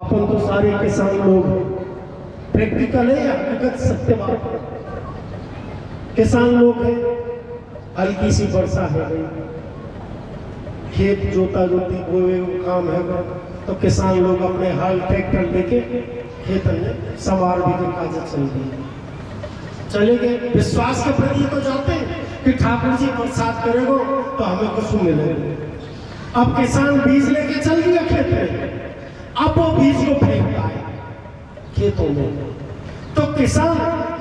अपन तो सारे किसान लोग हैं, प्रैक्टिकल है या हकीकत सत्य बात है। किसान लोग हैं, हल्की सी वर्षा है गई, खेत जोता जोती बोए काम है, तो किसान लोग अपने हाल ट्रैक्टर लेके खेत में सवार भी के काज चल गए, चले गए। विश्वास के प्रति तो जाते हैं कि ठाकुर जी बरसात करेगो तो हमें कुछ मिलेगा। अब किसान बीज लेके चल दिया खेत में, अब वो बीज को फेंकता है खेतों में, तो किसान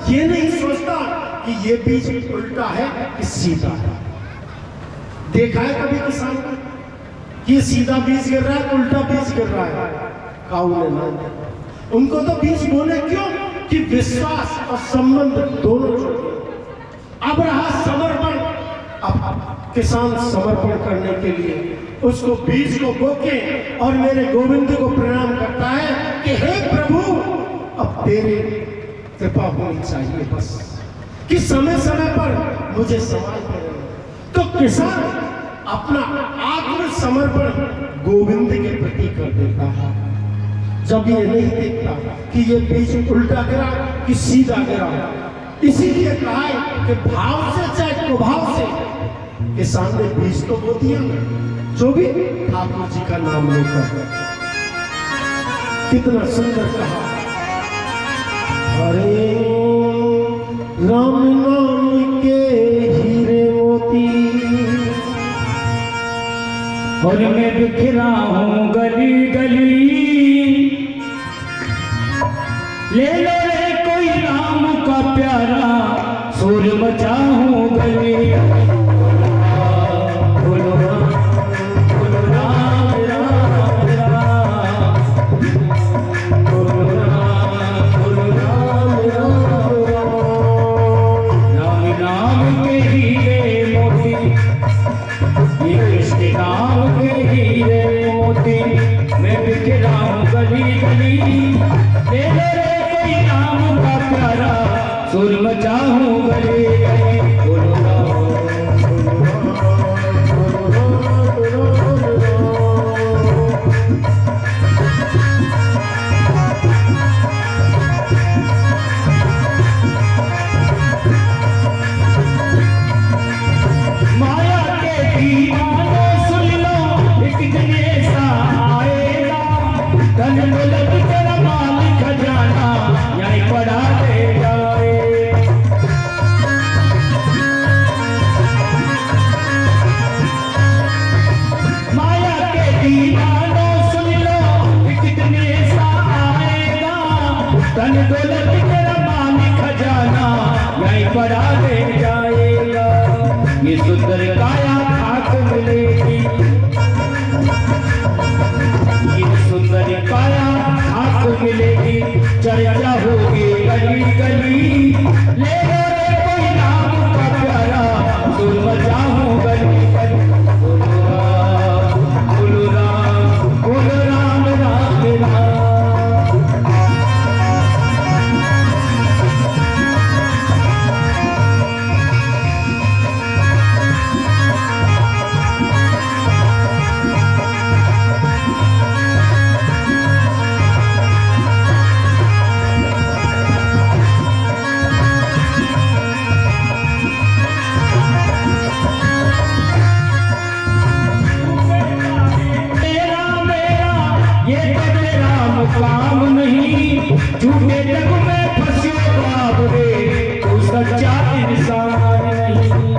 ये नहीं सोचता कि ये बीज उल्टा है कि सीधा है। देखा है कभी किसान को ये सीधा बीज गिर रहा है, उल्टा बीज गिर रहा है? काऊ ने ना, उनको तो बीज बोले क्यों कि विश्वास और संबंध दोनों जुड़े। अब रहा समर्पण, अब किसान समर्पण करने के लिए उसको बीज को बोके और मेरे गोविंद को प्रणाम करता है कि हे प्रभु, अब तेरी कृपा होनी चाहिए बस, कि समय समय पर मुझे सवाल करें। तो किसान अपना आत्मसमर्पण गोविंद के प्रति कर देता है, जब ये नहीं देखता कि ये बीज उल्टा गिरा कि सीधा गिरा। इसीलिए कहा है कि भाव से चाहे कुभाव से किसान ने बीज तो बो दिया, जो भी ठाकुर जी का नाम लेकर। कितना सुंदर कहा, हरे राम नाम के हीरे मोती, और मैं बिखरा हूँ गली गली, ले लो रे कोई राम का प्यारा, शोर मचा हूँ गली। सुर मचाऊं गले गले, बोलो माया के दीवानों सुन लो, एक दिन ऐसा आएगा, धन दौलत तेरा माल खजाना यहीं पड़ा रहेगा। धन दौलत तेरा माल खजाना यहीं पड़ा रह जाएगा। ये सुंदर काया खाक मिलेगी, ये सुंदर काया खाक मिलेगी, चर्चा होगी गली गली, ले लो रे कोई नाम का प्यारा, सुर मचाऊं गली गली। बोलो राम, बोलो राम, राम राम। काम नहीं झूठे जग में फंसे बाप रे, तू सच्चा इंसान नहीं।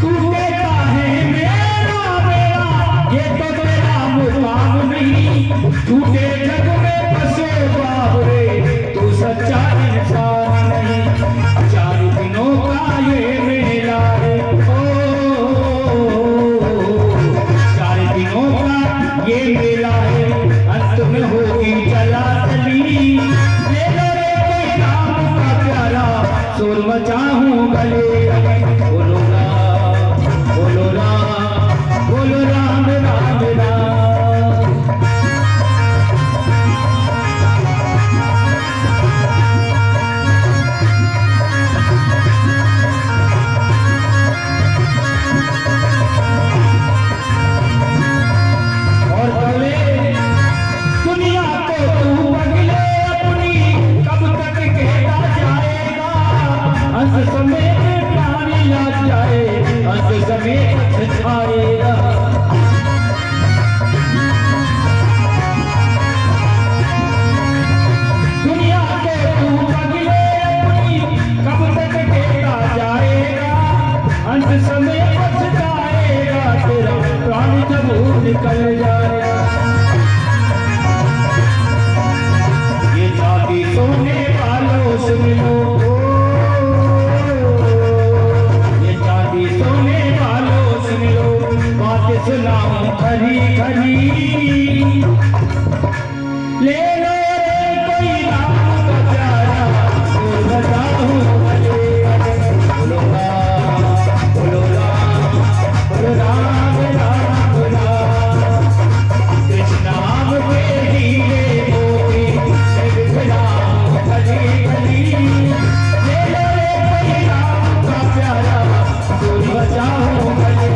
तू कहता है मेरा मेरा, ये तो तेरा मुकाम नहीं, झूठे जग में फंसे बाप रे, तू सच्चा इंसान। चार दिनों का ये मेला है, चार दिनों का ये मेला है, अंत में होगी चला चली, ले लो रे कोई नाम का प्यारा, शोर मचाऊं गले गले। बोलो राम, बोलो राम, बोलो राम, राम राम। खरी खरी ले लो रे कोई राम का प्यारा सुर बजाओ भले बोलो राम बोलो राम बोलो राम राम राम कृष्ण नाम के हीरे मोती राम खरी खरी ले लो रे कोई राम का प्यारा सुर बजाओ भले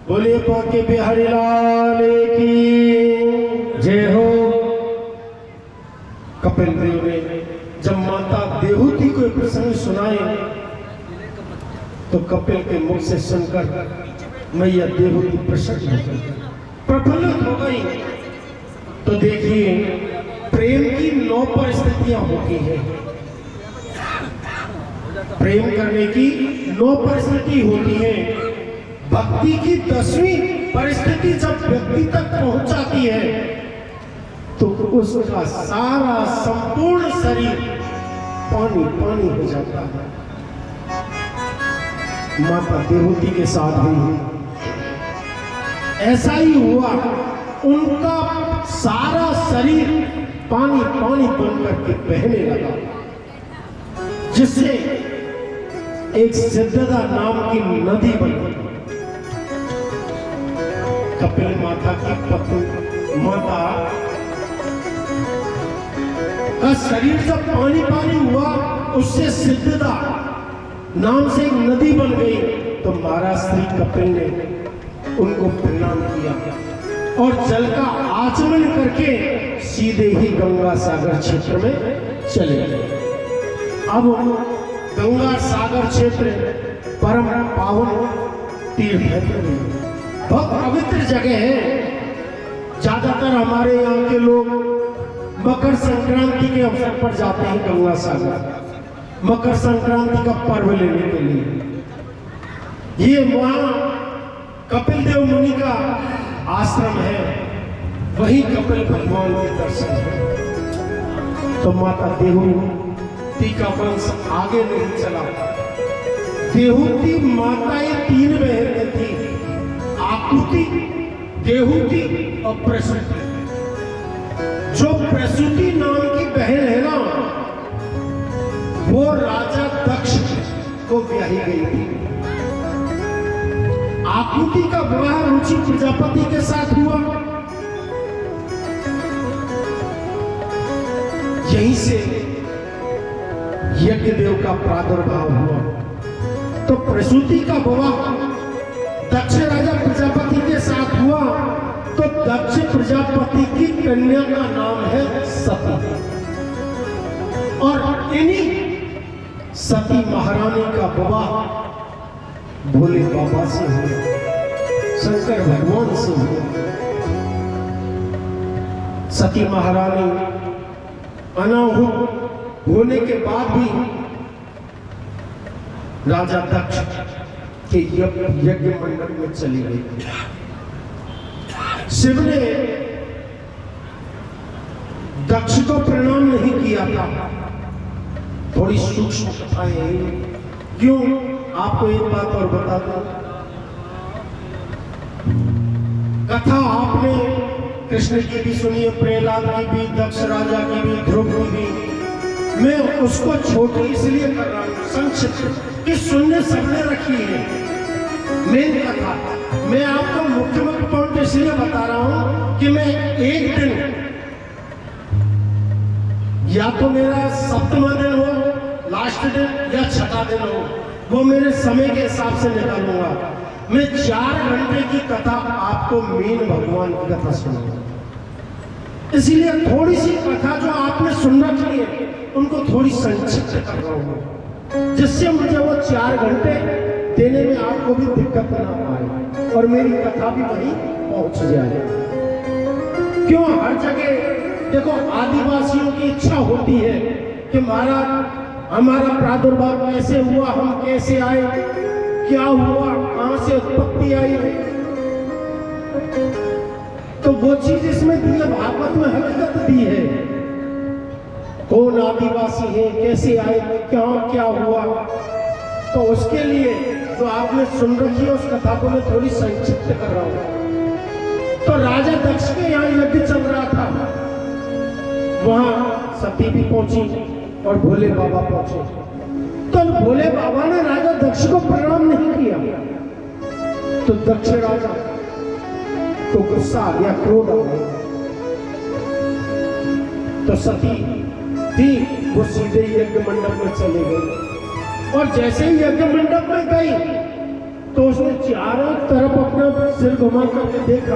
बोलिए बाके बिहारी लाल की जय हो। कपिल देव ने जब माता देहूती को एक प्रसंग सुनाए तो कपिल के मुख से सुनकर मैया देहूती प्रसन्न हो गई, प्रफुल्लित हो गई। तो देखिए प्रेम की 9 परिस्थितियां होती हैं, प्रेम करने की 9 परिस्थिति होती है। भक्ति की 10वीं परिस्थिति जब व्यक्ति तक पहुंच जाती है तो उसका सारा संपूर्ण शरीर पानी पानी हो जाता है। माता देहूती के साथ भी ऐसा ही हुआ, उनका सारा शरीर पानी पानी बनकर के बहने लगा, जिससे एक सिद्धदा नाम की नदी बन गई। कपिल माता की पत्नी माता का शरीर जब पानी पानी हुआ, उससे सिद्धदा नाम से एक नदी बन गई। तो महाराज श्री कपिल ने उनको प्रणाम किया और जल का आचमन करके सीधे ही गंगा सागर क्षेत्र में चले गए। अब गंगा सागर क्षेत्र परम पावन तीर्थ है, बहुत पवित्र जगह है। ज्यादातर हमारे यहाँ के लोग मकर संक्रांति के अवसर पर जाते हैं गंगा सागर, मकर संक्रांति का पर्व लेने के लिए। ये वहां कपिल देव मुनि का आश्रम है, वही कपिल भगवान के दर्शन है। तो माता देहूती का वंश आगे नहीं चला। देहूती माताएं 3 बहनें थी, आकुति, देहूती और प्रसूति। जो प्रसूति नाम की बहन है ना, वो राजा दक्ष को ब्याही गई थी। आकुति का विवाह रुचि प्रजापति के साथ हुआ, यहीं से यज्ञदेव का प्रादुर्भाव हुआ। तो प्रसूति का विवाह दक्ष राजा प्रजापति के साथ हुआ। तो दक्ष प्रजापति की कन्या का नाम है सती, और इन्हीं सती महारानी का विवाह भोले बाबा से हुआ, शंकर भगवान से हुआ। सती महारानी अनाहुत होने के बाद भी राजा दक्ष के यज्ञ मंडप में चली गई। शिव ने दक्ष को प्रणाम नहीं किया था। थोड़ी सूक्ष्म कथाएं, क्यों आपको एक बात और बता दूं, कथा आपने कृष्ण की भी सुनी है, प्रहलाद की भी, दक्ष राजा की भी, ध्रुव की भी। मैं उसको छोटी इसलिए कर रहा हूं संक्षिप्त कि सुनने सबने रखी है मेन कथा। मैं आपको मुख्य मुख्य पॉइंट इसलिए बता रहा हूं कि मैं एक दिन, या तो मेरा 7वां दिन हो, लास्ट दिन, या 6वां दिन हो, वो मेरे समय के हिसाब से निकालूंगा। मैं 4 घंटे की कथा आपको मीन भगवान की कथा सुनाऊंगा। इसलिए थोड़ी सी कथा जो आपने सुन रखी है उनको थोड़ी संक्षिप्त कर रहा हूं, जिससे मुझे वो 4 घंटे देने में आपको भी दिक्कत ना आए और मेरी कथा भी वहीं पहुंच जाए। क्यों हर जगह देखो आदिवासियों की इच्छा होती है कि हमारा प्रादुर्भाव कैसे हुआ, हम कैसे आए, क्या हुआ, कहां से उत्पत्ति आई, तो वो चीज इसमें दी है, भागवत में हकीकत दी है। कौन आदिवासी है, कैसे आए, क्या हुआ, तो उसके लिए जो आपने सुन रखी है उस कथा को मैं थोड़ी संक्षिप्त कर रहा हूं। तो राजा दक्ष के यहाँ यज्ञ चल रहा था, वहां सती भी पहुंची और भोले बाबा पहुंचे। तो भोले बाबा ने राजा दक्ष को प्रणाम नहीं किया, तो दक्ष राजा को गुस्सा आ गया, क्रोध आ गया। तो सती थी वो सीधे यज्ञ मंडप में चले गई, और जैसे ही यज्ञ मंडप में गई तो उसने चारों तरफ अपना सिर घुमा करके देखा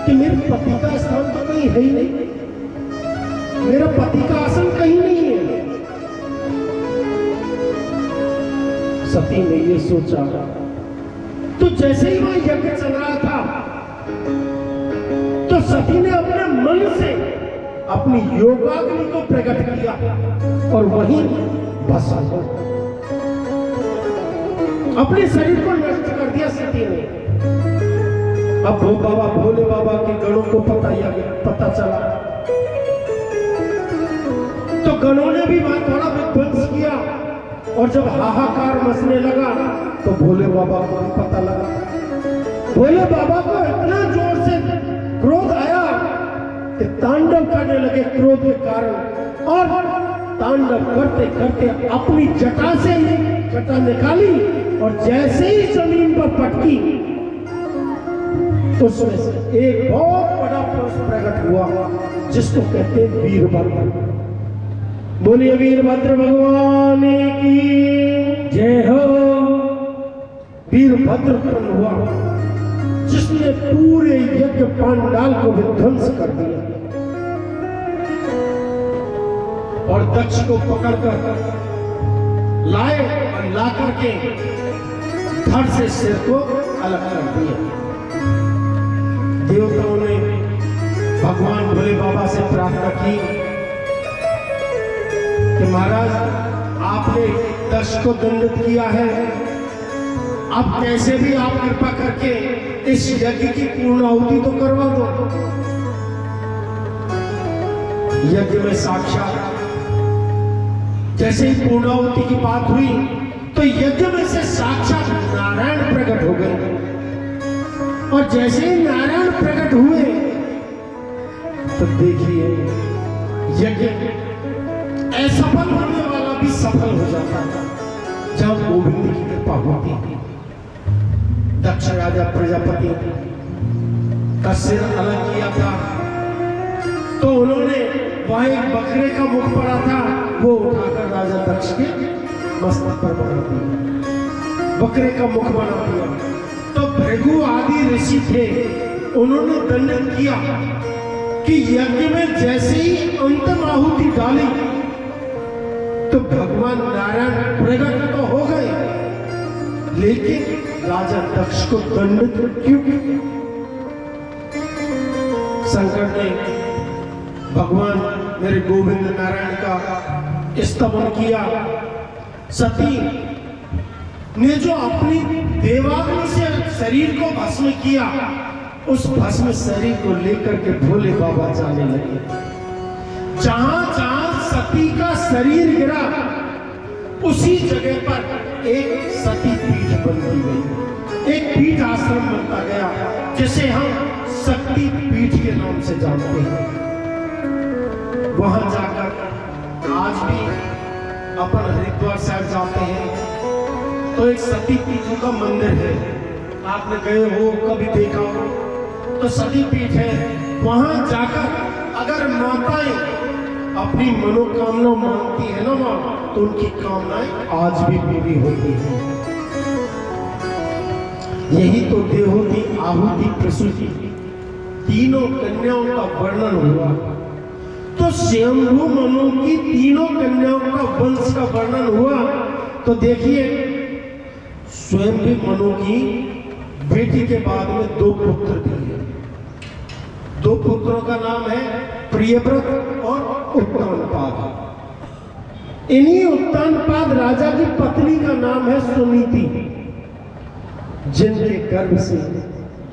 कि मेरे पति का स्थान तो कहीं है ही नहीं, मेरा पति का आसन कहीं नहीं है। सती ने ये सोचा, तो जैसे ही वह यज्ञ चल रहा था तो सती ने अपने मन से अपनी योगाग्नि को प्रकट किया और वहीं भस्म हो अपने शरीर को नष्ट कर दिया सती ने। अब भोले बाबा के गणों को पता चला, तो गणों ने भी वहां थोड़ा विध्वंस किया, और जब हाहाकार मचने लगा तो भोले बाबा को भी पता लगा। भोले बाबा को इतना जोर से क्रोध आया कि तांडव करने लगे क्रोध के कारण, और तांडव करते करते अपनी जटा से ही जटा निकाली और जैसे ही जमीन पर पटकी उसमें से एक बहुत बड़ा पुरुष प्रकट हुआ जिसको कहते हैं वीरभद्र। बोलिए वीरभद्र भगवान की जय हो। वीरभद्र उत्पन्न हुआ जिसने पूरे यज्ञ पांडाल को विध्वंस कर दिया और दक्ष को पकड़कर लाए और ला करके धड़ से सिर को अलग कर दिया। देवताओं ने भगवान भोले बाबा से प्रार्थना की कि महाराज आपने दक्ष को दंडित किया है, अब कैसे भी आप कृपा करके इस यज्ञ की पूर्ण आहुति तो करवा दो। यज्ञ में साक्षात जैसे ही पूर्ण आहुति की बात हुई तो यज्ञ में से साक्षात नारायण प्रकट हो गए, और जैसे ही नारायण प्रकट हुए तो देखिए यज्ञ असफल होने वाला भी सफल हो जाता था जब गोविंद की कृपा होती थी। दक्ष राजा प्रजापति का सिर अलग किया था, तो उन्होंने वहां एक बकरे का मुख पड़ा था, वो उठाकर राजा दक्ष के मस्तक पर बना दिया, बकरे का मुख बना दिया। तो भृगु आदि ऋषि थे, उन्होंने दंडित किया कि यज्ञ में जैसे ही अंतिम आहुति डाली तो भगवान नारायण प्रकट तो हो गए, लेकिन राजा दक्ष को दंडित क्यों? शंकर ने भगवान मेरे गोविंद नारायण का स्तवन किया। सती ने जो अपनी देवाग्नि से शरीर को भस्म किया, उस भस्म शरीर को लेकर के भोले बाबा जाने लगे। जहां जहां सती का शरीर गिरा उसी जगह पर एक सती पीठ बनती गई, एक पीठ आश्रम बनता गया जिसे हम शक्ति पीठ के नाम से जानते हैं। वहां जाकर आज भी अपन हरिद्वार साइड जाते हैं तो एक सती पीठ का मंदिर है, आपने गए हो कभी देखा हो तो सती पीठ है। वहां जाकर अगर माताएं अपनी मनोकामना मांगती है ना मां, तो उनकी कामनाएं आज भी पूरी होती है। यही तो देहोती आहुति प्रसूति तीनों कन्याओं का वर्णन हुआ। तो स्वयंभू मनु की तीनों कन्याओं का वंश का वर्णन हुआ। तो देखिए स्वयं भी मनु की बेटी के बाद में दो पुत्र दिए, दो पुत्रों का नाम है प्रियव्रत और उत्तानपाद। इन्हीं उत्तानपाद राजा की पत्नी का नाम है सुनीति, जिनके गर्भ से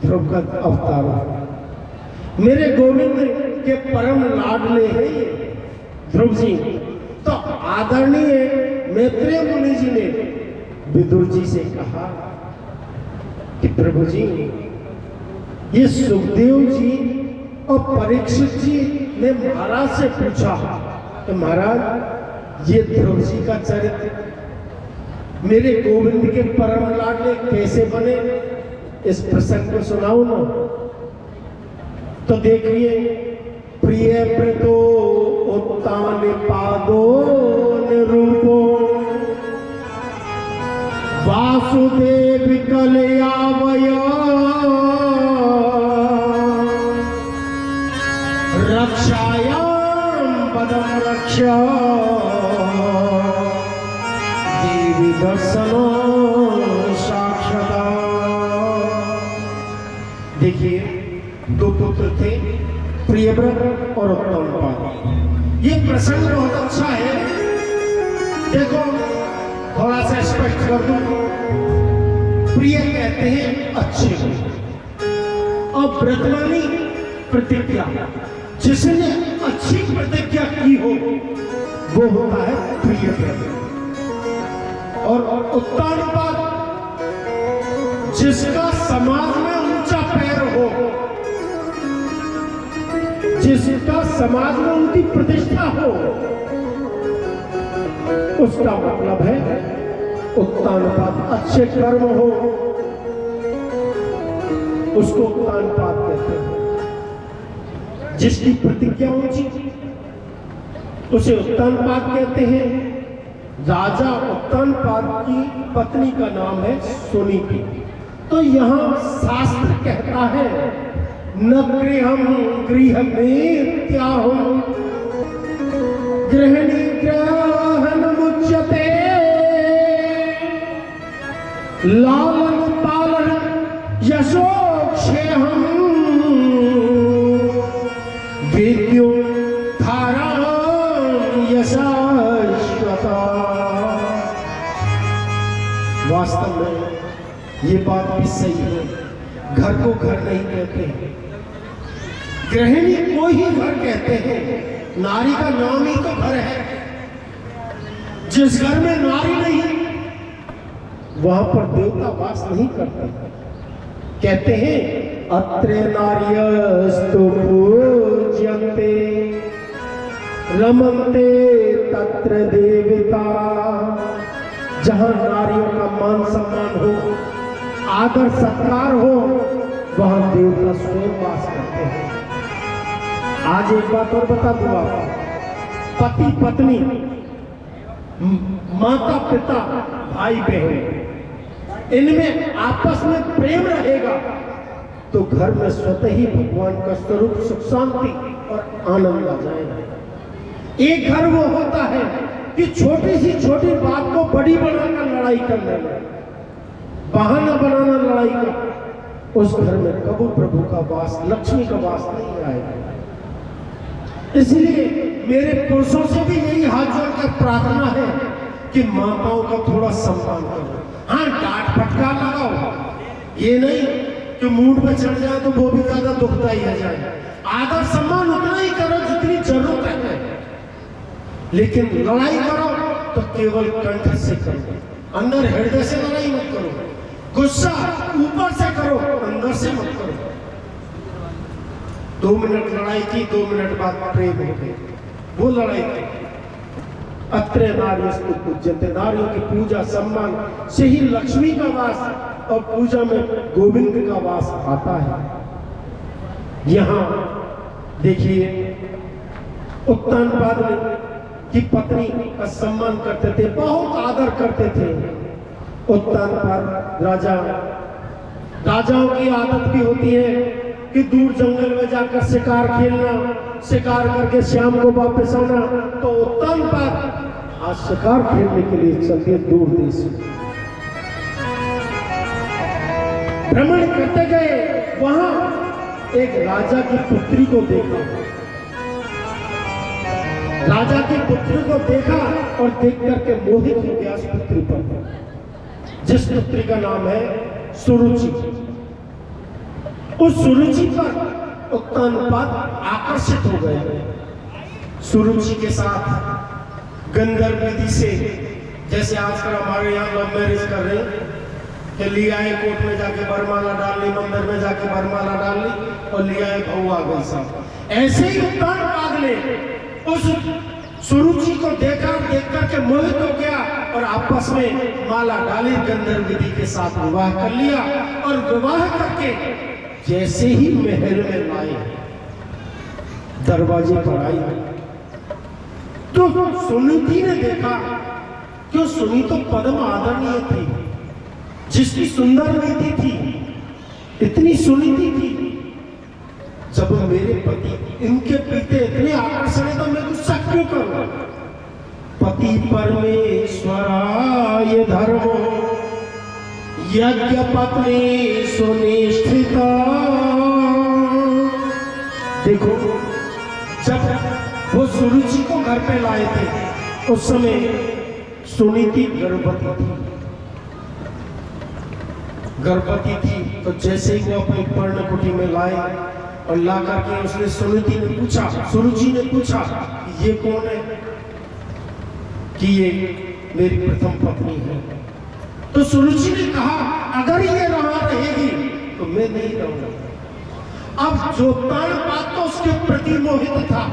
ध्रुव का अवतार हुआ। मेरे गोविंद के परम लाडले हैं ये ध्रुव जी। तो आदरणीय मैत्रेय मुनि जी ने विदुर जी से कहा कि प्रभु जी, ये सुखदेव जी और परीक्षित जी ने महाराज से पूछा कि महाराज ये ध्रुव जी का चरित्र मेरे गोविंद के परम लाडले कैसे बने, इस प्रसंग को सुनाओ ना। तो देखिए, प्रिय व्रतो उत्तान पादो निरूपो वासुदेव कलयावय रक्षायाम पदम रक्षा देवी दर्शन साक्षात। देखिए, दो पुत्र थे, प्रियव्रत और उत्तानपाद। ये प्रसंग बहुत अच्छा है। देखो, थोड़ा सा स्पष्ट कर दूं। प्रिय कहते हैं अच्छे को, और व्रतवानी प्रतिज्ञा, जिसने अच्छी प्रतिज्ञा की हो वो होता है प्रियव्रत। और उत्तानपाद, जिसका समाज में ऊंचा पैर हो, जिसका समाज में उनकी प्रतिष्ठा हो, उसका मतलब है उत्तानपाद। अच्छे कर्म हो उसको उत्तानपाद कहते हैं। जिसकी प्रतिज्ञा ऊंची उसे उत्तानपाद कहते हैं। राजा उत्तानपाद की पत्नी का नाम है सुनीति। तो यहाँ शास्त्र कहता है, न गृहम गृह में त्याहम गृहिणी ग्रहण मुच्यते लालन पालन यशोक्षेहम विद्यो धाराम यशाश्वता। वास्तव में ये बात भी सही है। घर को घर नहीं कहते, गृहिणी को ही घर कहते हैं। नारी का नाम ही तो घर है। जिस घर में नारी नहीं वहां पर देवता वास नहीं करते। कहते हैं अत्र नार्यस्तु पूज्यन्ते रमन्ते तत्र देवता। जहां नारियों का मान सम्मान हो, आदर सत्कार हो, वहां देवता स्वयं वास करते हैं। आज एक बात और बता दूं आपको, पति पत्नी, माता पिता, भाई बहन, इनमें आपस में प्रेम रहेगा तो घर में स्वतः ही भगवान का स्वरूप सुख शांति और आनंद आ जाएगा। एक घर वो होता है कि छोटी सी छोटी बात को बड़ी बनाकर लड़ाई करने में, बहाना बनाना लड़ाई का, उस घर में कबू प्रभु का वास, लक्ष्मी का वास नहीं आएगा। इसलिए मेरे पुरुषों से भी यही हाथ जोड़कर प्रार्थना है कि माताओं का थोड़ा सम्मान करो। हाँ, डांट फटकार लगाओ, ये नहीं कि मूड पे चढ़ जाए तो वो भी ज्यादा दुखदाई हो जाए। आदर सम्मान उतना ही करो जितनी जरूरत है, लेकिन लड़ाई करो तो केवल कंठ से करो, अंदर हृदय से लड़ाई मत करो। गुस्सा ऊपर से करो, अंदर से मत करो। 2 मिनट लड़ाई की, 2 मिनट बाद प्रेम हो गए, वो लड़ाई थी। अत्र नार्यस्तु पूज्यन्ते, नारियों की पूजा सम्मान से ही लक्ष्मी का वास और पूजा में गोविंद का वास आता है। यहाँ देखिए, उत्तानपाद की पत्नी का सम्मान करते थे, बहुत आदर करते थे। उत्तानपाद राजाओं की आदत भी होती है कि दूर जंगल में जाकर शिकार खेलना, शिकार करके शाम को वापस आना। तो उत्तानपाद आज शिकार खेलने के लिए चलते दूर देश, भ्रमण करते गए। वहां एक राजा की पुत्री को देखा। राजा की पुत्री को देखा और देख करके मोहित हो गया उस पुत्री पर, जिस पुत्री का नाम है सुरुचि। उस सुरुचि पर उत्तानपाद आकर्षित हो गए। सुरुचि के साथ गंधर्व विधि से, जैसे आजकल हमारे यहाँ लव मैरिज कर रहे हैं कि लिया है कोर्ट में जाके वरमाला डाल ली, मंदिर में जाके वरमाला डाल ली और लिया है बहू आ गई साहब। ऐसे ही उत्तानपाद ने उस सुरुचि को देखा, देख करके मोहित हो गया और आपस में माला डाली, गंधर्व विधि के साथ विवाह कर लिया। और विवाह करके जैसे ही महल में लाए, दरवाजे पर आई तो सुनीति ने देखा कि सुनी तो पद्म आदरणीय थी, जिसकी सुंदर नीति थी, इतनी सुनीति थी। जब मेरे पति इनके पीते इतने आकर्षण है तो मैं गुस्सा क्यों करूं? पति परमेश्वराय धर्मो यज्ञ पत्नी सुनिष्ठिता। देखो, जब वो सुरुचि को घर पे लाए थे उस समय सुनीति गर्भवती थी। तो जैसे ही वो अपनी पर्णकुटी में लाए और ला करके उसने सुरुचि ने पूछा ये कौन है? कि ये मेरी प्रथम पत्नी है। तो सुरुचि ने कहा अगर ये रहा रहेगी तो मैं नहीं रहूंगा। अब जो उत्तानपाद तो उसके प्रति मोहित था,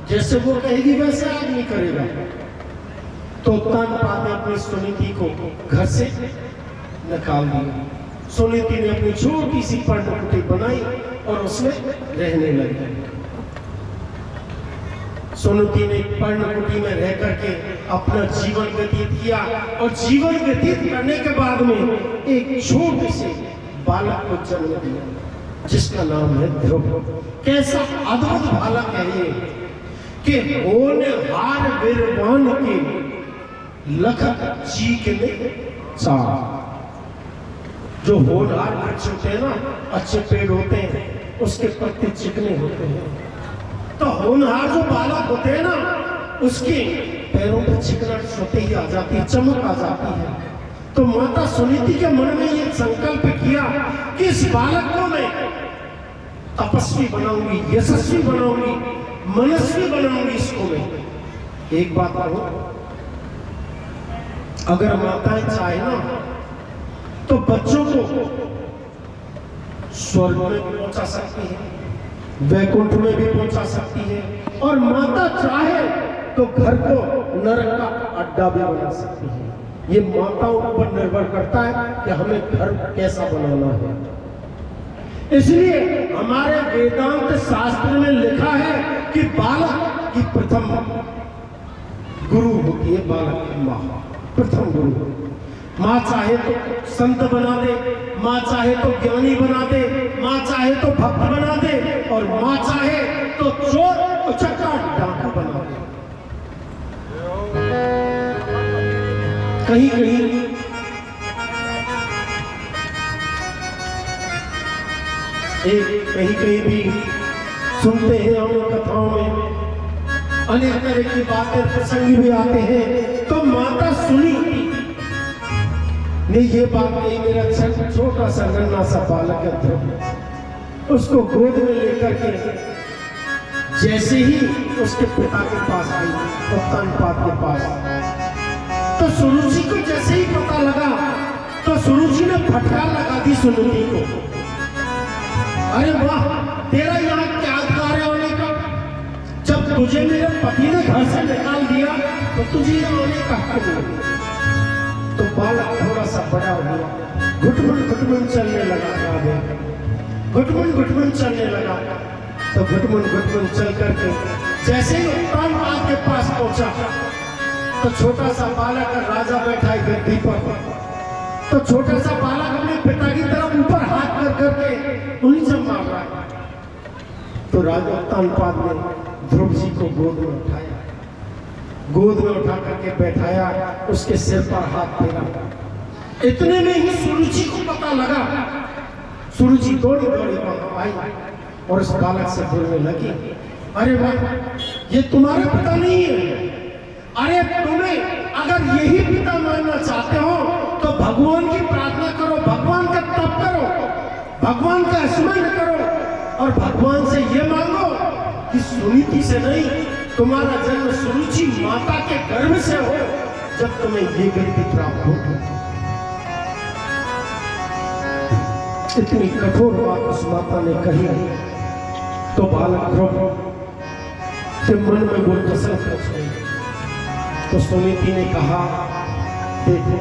जैसे वो कहेगी वैसे आदमी करेगा। तो उत्तानपाद ने अपनी सुनीति को घर से निकाल दिया। सुनीति ने अपनी छोटी सी पर्णकुटी बनाई और उसमें रहने लगी। सुनीति ने पर्णकुटी में रह करके अपना जीवन व्यतीत किया और जीवन व्यतीत करने के बाद में एक छोटे से बालक को जन्म दिया जिसका नाम है ध्रुव। कैसा अद्भुत बालक है ये कि होनहार वीरवान के लखत चीखने चाह। जो होनहार वृक्ष होते हैं ना, अच्छे पेड़ होते हैं, उसके पत्ते चिकने होते हैं। तो होनहार जो बालक होते हैं ना, उसके पैरों पर चिकनाहट सोते ही आ जाती है, चमक आ जाती है। तो माता सुनीति के मन में ये संकल्प किया कि इस बालक को मैं तपस्वी बनाऊंगी, यशस्वी बनाऊंगी, मनस्वी बनाऊंगी इसको मैं। एक बात कहूं, अगर माताएं चाहे ना तो बच्चों को स्वर्ग में पहुंचा सकती है, वैकुंठ में भी पहुंचा सकती है, और माता चाहे तो घर को नरक का अड्डा भी बना सकती है। ये माताओं पर निर्भर करता है कि हमें घर कैसा बनाना है। इसलिए हमारे वेदांत शास्त्र में लिखा है कि बालक की प्रथम गुरु होती है बालक की माँ, प्रथम गुरु। माँ चाहे तो संत बना दे, माँ चाहे तो ज्ञानी बना दे, माँ चाहे तो भक्त बना दे, और माँ चाहे तो चोर उचक्का डाकू बना दे। कहीं कहीं कहीं भी सुनते हैं हम कथाओं में अनेक तरह की बातें प्रसंग भी आते हैं। तो माता सुनी ने ये बात कही, मेरा छोटा सा नन्हा सा बालक है, उसको गोद में लेकर के जैसे ही उसके पिता के पास आई, उत्तानपाद के पास, तो सुरुचि को जैसे ही पता लगा तो सुरुचि ने फटकार लगा दी सुनीति को। अरे वाह, तेरा यहाँ क्या कार्य होने का? जब तुझे मेरे पति ने घर से निकाल दिया तो तुझे यहाँ आने का हक नहीं। तो बालक थोड़ा सा बड़ा हुआ, घुटमुन चलने लगा, घुटमुन चलने लगा। तो घुटमुन चल करके जैसे ही उत्तानपाद के पास पहुंचा तो छोटा सा बालक राजा बैठा है गद्दी पर। तो छोटा सा बालक अपने पिता की तरफ ऊपर हाथ कर करके उंगली मार रहा है। तो राजा उत्तानपाद ने ध्रुव जी को गोद में उठाया, गोद में उठा करके बैठाया, उसके सिर पर हाथ फेरा। इतने में ही सुरुचि को पता लगा। सुरुचि दौड़ी वहां आई और उस बालक से बोलने लगी, अरे वाह, ये तुम्हारा पिता नहीं है। अरे तुम्हें अगर यही पिता मानना चाहते हो तो भगवान की प्रार्थना करो, भगवान का तप करो, भगवान का स्मरण करो और भगवान से ये मांगो कि सुनीति से नहीं, तुम्हारा जन्म सुरुचि माता के गर्भ से हो, जब तुम्हें ये गति प्राप्त हो। इतनी कठोर बात उस माता ने कही तो बालक ध्रुव के मन में वो कसरत पहुंच गई। तो सुनीति ने कहा, देखो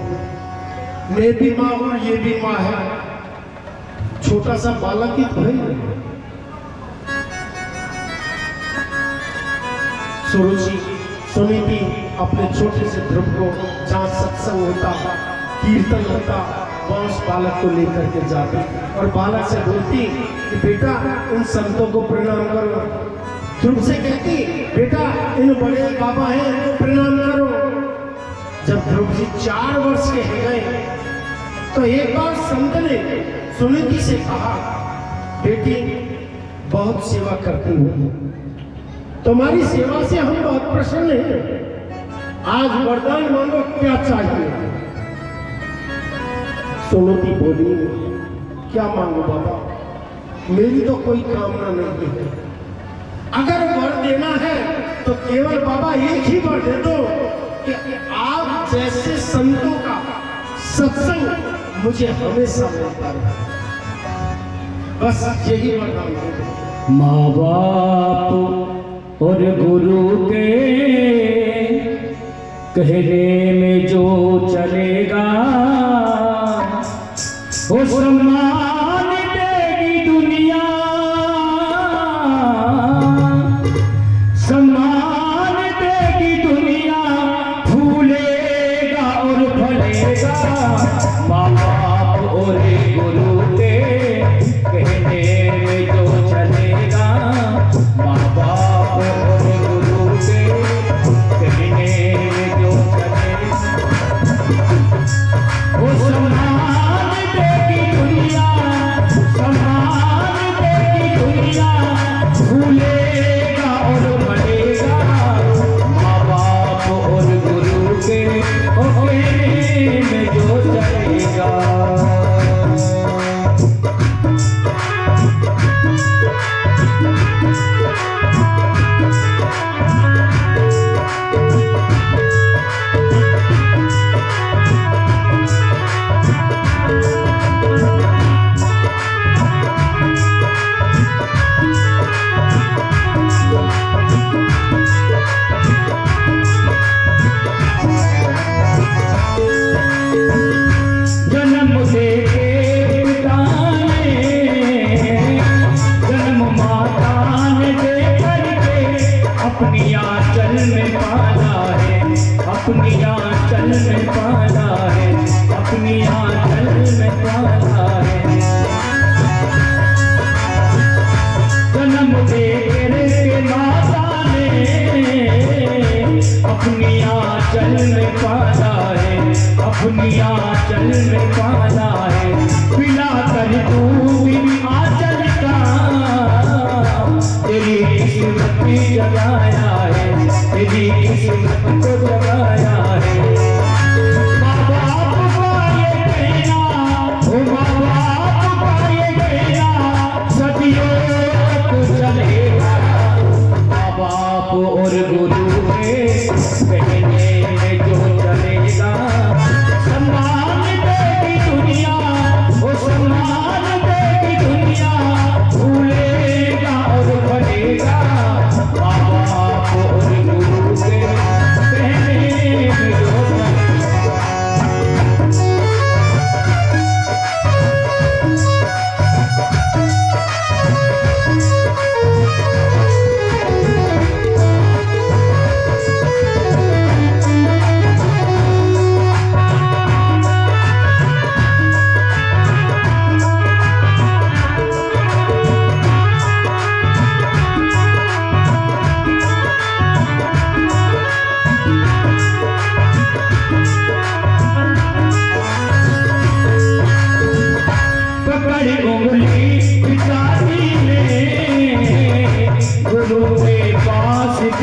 मैं भी माँ हूं, ये भी माँ है, छोटा सा बालक ही तो है। सुरुचि सुनीति अपने छोटे से ध्रुव को जहाँ सत्संग होता, कीर्तन होता, वह उस बालक को लेकर के जाती और बालक से बोलती कि बेटा उन संतों को प्रणाम करो। ध्रुव से कहती, बेटा इन बड़े बाबा हैं इनको प्रणाम करो। जब ध्रुव जी 4 वर्ष के हो गए तो एक बार संत ने सुनीति से कहा, बेटी बहुत सेवा करती हो, तुम्हारी सेवा से हम बहुत प्रसन्न हैं, आज वरदान मांगो, क्या चाहिए। सुनीति बोली, क्या मांगो बाबा, मेरी तो कोई कामना नहीं है, अगर वर देना है तो केवल बाबा एक ही वर दे दो कि आप जैसे संतों का सत्संग मुझे हमेशा मिलता रहे, बस यही वरदान दे दो। माँ बाप और गुरु के कहने में जो चलेगा वो सम्मान देगी दुनिया, सम्मान देगी दुनिया, फूलेगा और फलेगा। माँ बाप और गुरु के कहने में जो चलेगा, माँ बाप और गुरु के कहने में जो चलेगा, वो सम्मान देगी दुनिया, सम्मान देगी दुनिया, फूलेगा और फलेगा। माँ बाप और गुरु के कहने में जो चलेगा। जन्म दे के पिता ने, जन्म माता ने दे करके अपनी आंचल में पाला है, अपनी आंचल में पाला है, अपनी आंचल में पाला है। जन्म दे के माता ने अपनी आंचल में पाला है, अपनी आंचल में पाला है। पिला कर दूध आंचल का तेरी किस्मत जगाया है, तेरी किस्मत को जगाया है। माँ बाप का ये कहना, ओ माँ बाप का ये कहना सदियों तक चलेगा। माँ बाप और गुरु के कहने में जो चलेगा, सम्मान देगी दुनिया,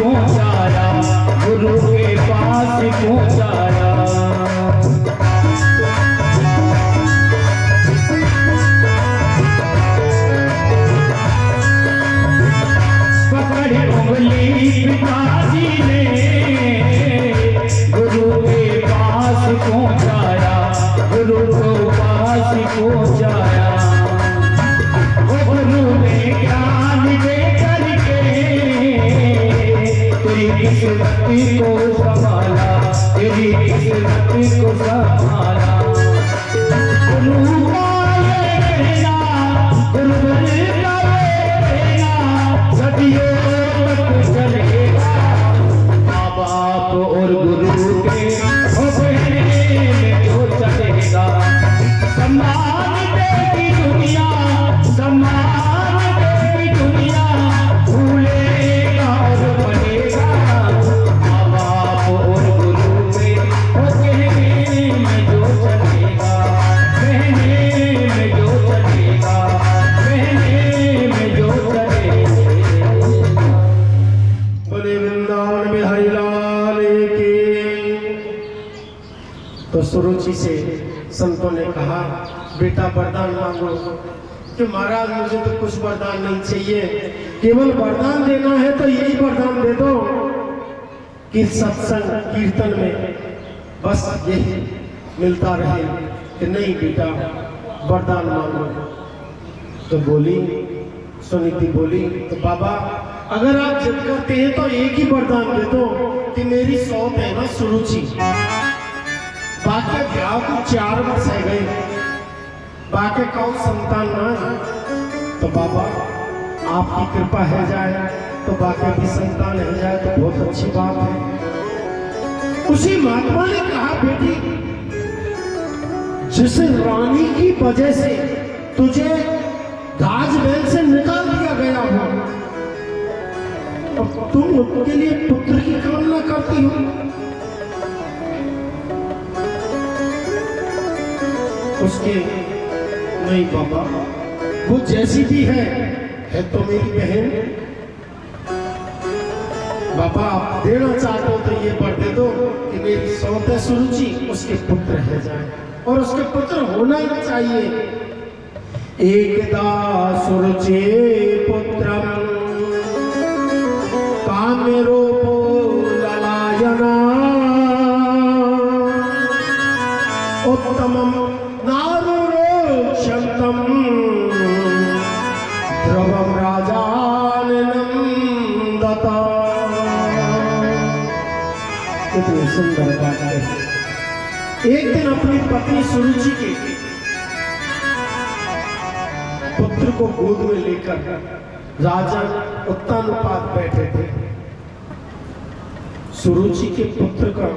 पहुंचाया, गुरु के पास पहुंचाया। पकड़ उंगली पिताजी ने गुरु के पास पहुंचाया, गुरु को पास पहुंचाया। गुरु ने ज्ञान दे करके तेरी किस्मती को संभाला, तेरी किस्मती को संभाला। गुरु का ये कहना, गुरु का ये कहना सदियों तक चलेगा। माँ बाप और गुरु के कहने में जो चलेगा। सम्मान देगी दुनिया, सम्मान देगी दुनिया, भूलेगा और बनेगा। माँ बाप और गुरु के कहने में जो चलेगा, कहने में जो चलेगा, कहने में जो चलेगा। बोले वृंदावन बिहारी लाल की। तो सुरुचि से संतों ने कहा, बेटा वरदान मांगो। कि महाराज मुझे तो कुछ वरदान नहीं चाहिए, केवल वरदान देना है तो यही वरदान दे दो कि सत्संग कीर्तन में बस यही मिलता रहे। कि नहीं बेटा वरदान मांगो। तो बोली सुनीति बोली, तो बाबा अगर आप जिद करते हैं तो एक ही वरदान दे दो कि मेरी सौत है ना सुरुचि, बाकी ब्याह को 4 वर्ष है गए, बाकी कौन संतान ना है। तो बाबा आपकी कृपा है जाए तो बाकी भी संतान है जाए तो बहुत अच्छी बात है। उसी महात्मा ने कहा, बेटी जिस रानी की वजह से तुझे राजमहल से निकाल दिया गया हो, अब तुम उनके लिए पुत्र की कामना करती हो। उसके नहीं बाबा, वो जैसी भी है तो मेरी बहन। बाबा आप देना चाहते हो तो ये वर दे दो कि मेरी सौते सुरुचि उसके पुत्र है जाए, और उसके पुत्र होना ही चाहिए। एकदा सुरुचि पुत्रम कामेरोपो ललायना उत्तमम नारुरोक्षन्तम ध्रुवम राजाननं दत्ता। कितनी सुंदर बात है। एक दिन अपनी पत्नी सुरुचि के पुत्र को गोद में लेकर राजा उत्तानपाद बैठे थे। सुरुचि के पुत्र का